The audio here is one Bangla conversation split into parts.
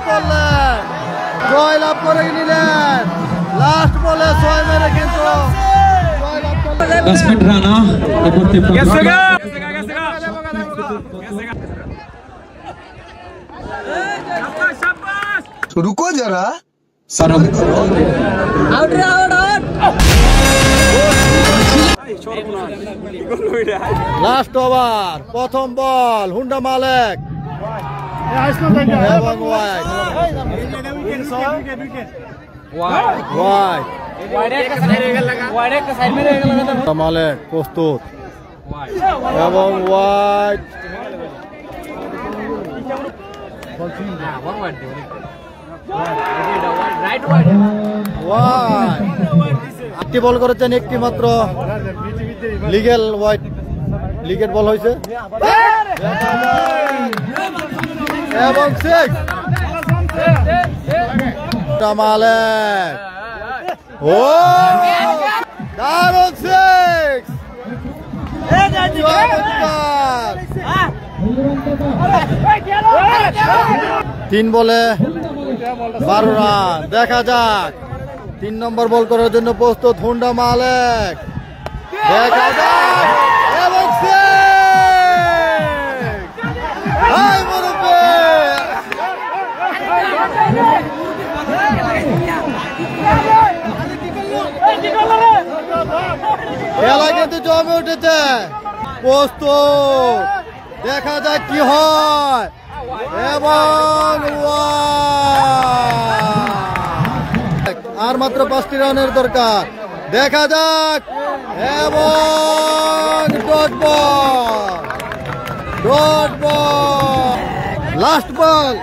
করলেন, জয়লাভ করে নিলেন। লাস্ট বলে 6 মেরে কিন্তু জয়লাভ করলেন। 10 মিনিট রানা এপরতে रुको जरा सरम লাস্ট ওভার, প্রথম বল হুন্ডা মালেক এবং ওয়াইড। মালেক প্রস্তুত এবং ওয়াইড। একটি বল করেছেন, একটি মাত্র লিগেল ওয়াইড, লিগের বল হয়েছে এবং 6 মালেক। ও দারুণ 6, 3 বলে 12 রান। দেখা যাক 3 নম্বর বল করার জন্য প্রস্তুত হুন্ডা মালেক। দেখা যাক এবং খেলা কিন্তু জমে উঠেছে। প্রস্তুত, দেখা যাক কি হয় এবং আর মাত্র 5টি রানের দরকার। দেখা যাক এবং ডট বল, লাস্ট বল,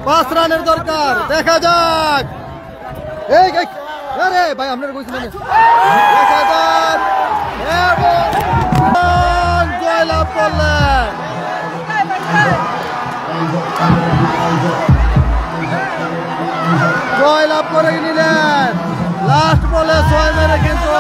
5 রানের দরকার। দেখা যাক, এই আরে ভাই আপনার কইছিলেন। দেখা যাক এবং জয়লাভ করলেন। জয়লাভ করে নিলেন। লাস্ট বলে 6 মেরে কিন্তু